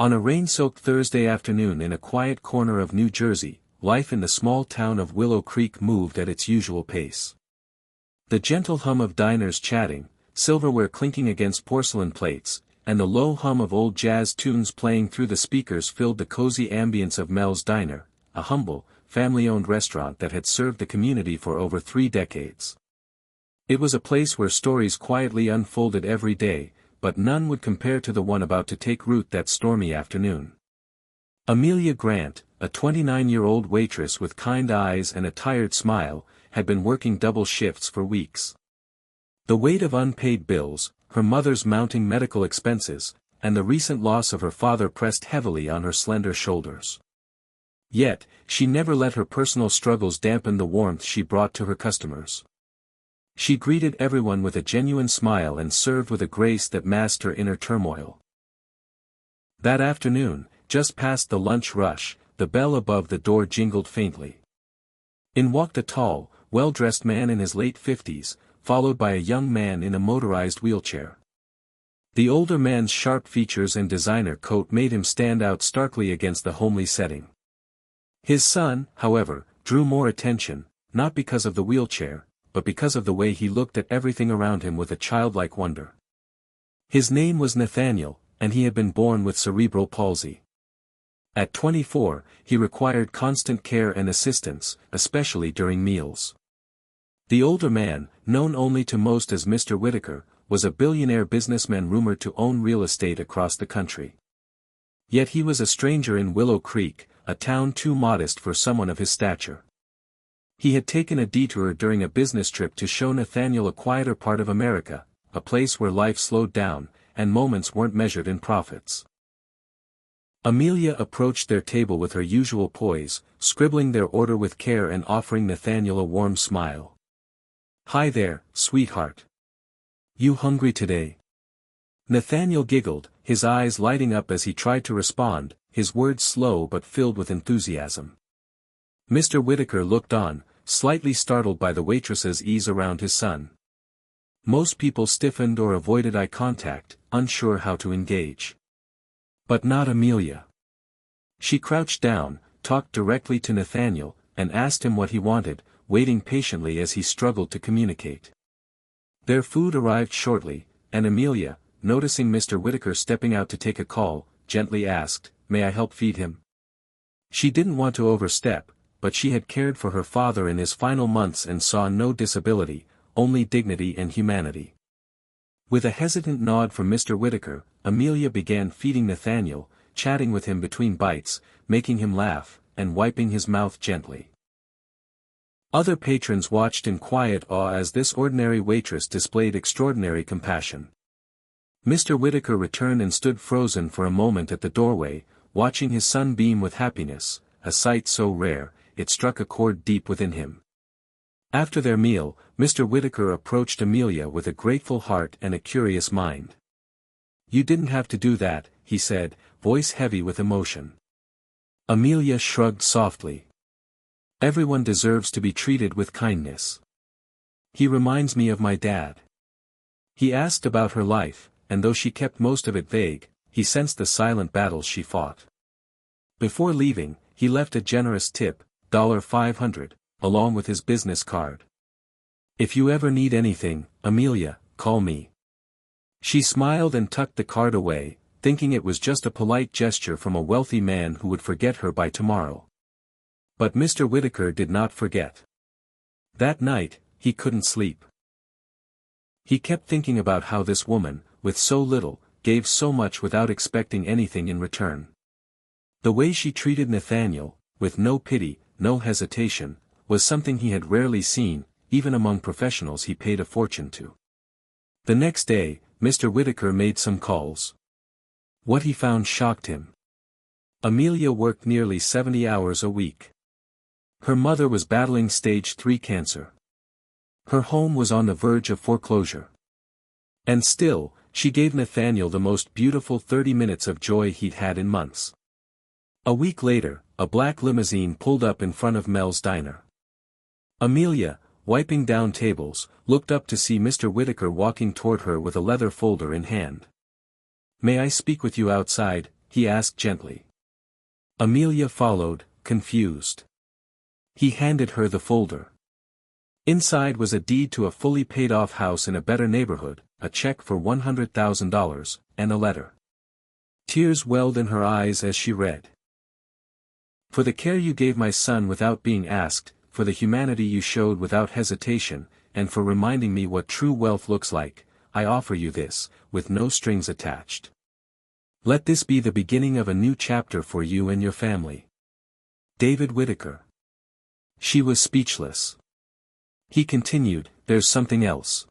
On a rain-soaked Thursday afternoon in a quiet corner of New Jersey, life in the small town of Willow Creek moved at its usual pace. The gentle hum of diners chatting, silverware clinking against porcelain plates, and the low hum of old jazz tunes playing through the speakers filled the cozy ambience of Mel's Diner, a humble, family-owned restaurant that had served the community for over 3 decades. It was a place where stories quietly unfolded every day, but none would compare to the one about to take root that stormy afternoon. Amelia Grant, a 29-year-old waitress with kind eyes and a tired smile, had been working double shifts for weeks. The weight of unpaid bills, her mother's mounting medical expenses, and the recent loss of her father pressed heavily on her slender shoulders. Yet, she never let her personal struggles dampen the warmth she brought to her customers. She greeted everyone with a genuine smile and served with a grace that masked her inner turmoil. That afternoon, just past the lunch rush, the bell above the door jingled faintly. In walked a tall, well-dressed man in his late 50s, followed by a young man in a motorized wheelchair. The older man's sharp features and designer coat made him stand out starkly against the homely setting. His son, however, drew more attention, not because of the wheelchair, but because of the way he looked at everything around him with a childlike wonder. His name was Nathaniel, and he had been born with cerebral palsy. At 24, he required constant care and assistance, especially during meals. The older man, known only to most as Mr. Whitaker, was a billionaire businessman rumored to own real estate across the country. Yet he was a stranger in Willow Creek, a town too modest for someone of his stature. He had taken a detour during a business trip to show Nathaniel a quieter part of America, a place where life slowed down, and moments weren't measured in profits. Amelia approached their table with her usual poise, scribbling their order with care and offering Nathaniel a warm smile. "Hi there, sweetheart. You hungry today?" Nathaniel giggled, his eyes lighting up as he tried to respond, his words slow but filled with enthusiasm. Mr. Whitaker looked on, slightly startled by the waitress's ease around his son. Most people stiffened or avoided eye contact, unsure how to engage. But not Amelia. She crouched down, talked directly to Nathaniel, and asked him what he wanted, waiting patiently as he struggled to communicate. Their food arrived shortly, and Amelia, noticing Mr. Whitaker stepping out to take a call, gently asked, "May I help feed him?" She didn't want to overstep, but she had cared for her father in his final months and saw no disability, only dignity and humanity. With a hesitant nod from Mr. Whitaker, Amelia began feeding Nathaniel, chatting with him between bites, making him laugh, and wiping his mouth gently. Other patrons watched in quiet awe as this ordinary waitress displayed extraordinary compassion. Mr. Whitaker returned and stood frozen for a moment at the doorway, watching his son beam with happiness, a sight so rare, it struck a chord deep within him. After their meal, Mr. Whitaker approached Amelia with a grateful heart and a curious mind. "You didn't have to do that," he said, voice heavy with emotion. Amelia shrugged softly. "Everyone deserves to be treated with kindness. He reminds me of my dad." He asked about her life, and though she kept most of it vague, he sensed the silent battles she fought. Before leaving, he left a generous tip, $500, along with his business card. "If you ever need anything, Amelia, call me." She smiled and tucked the card away, thinking it was just a polite gesture from a wealthy man who would forget her by tomorrow. But Mr. Whitaker did not forget. That night, he couldn't sleep. He kept thinking about how this woman, with so little, gave so much without expecting anything in return. The way she treated Nathaniel, with no pity, no hesitation, was something he had rarely seen, even among professionals he paid a fortune to. The next day, Mr. Whitaker made some calls. What he found shocked him. Amelia worked nearly 70 hours a week. Her mother was battling stage 3 cancer. Her home was on the verge of foreclosure. And still, she gave Nathaniel the most beautiful 30 minutes of joy he'd had in months. A week later, a black limousine pulled up in front of Mel's Diner. Amelia, wiping down tables, looked up to see Mr. Whitaker walking toward her with a leather folder in hand. "May I speak with you outside?" he asked gently. Amelia followed, confused. He handed her the folder. Inside was a deed to a fully paid-off house in a better neighborhood, a check for $100,000, and a letter. Tears welled in her eyes as she read. For the care you gave my son without being asked, for the humanity you showed without hesitation, and for reminding me what true wealth looks like, I offer you this, with no strings attached. Let this be the beginning of a new chapter for you and your family. David Whitaker. She was speechless. He continued, there's something else.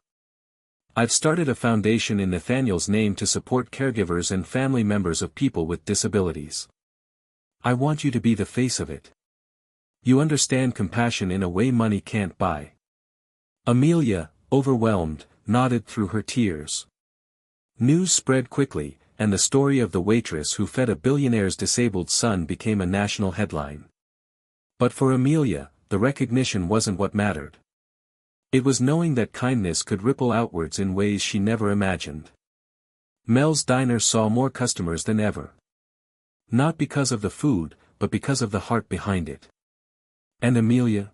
I've started a foundation in Nathaniel's name to support caregivers and family members of people with disabilities. I want you to be the face of it. You understand compassion in a way money can't buy. Amelia, overwhelmed, nodded through her tears. News spread quickly, and the story of the waitress who fed a billionaire's disabled son became a national headline. But for Amelia, the recognition wasn't what mattered. It was knowing that kindness could ripple outwards in ways she never imagined. Mel's Diner saw more customers than ever. Not because of the food, but because of the heart behind it. And Amelia?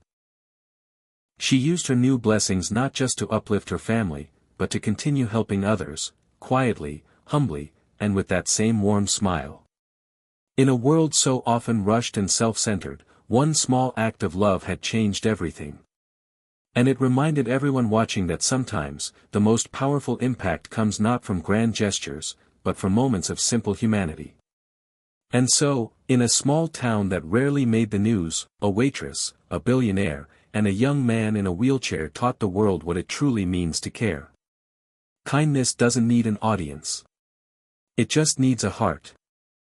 She used her new blessings not just to uplift her family, but to continue helping others, quietly, humbly, and with that same warm smile. In a world so often rushed and self-centered, one small act of love had changed everything. And it reminded everyone watching that sometimes, the most powerful impact comes not from grand gestures, but from moments of simple humanity. And so, in a small town that rarely made the news, a waitress, a billionaire, and a young man in a wheelchair taught the world what it truly means to care. Kindness doesn't need an audience. It just needs a heart.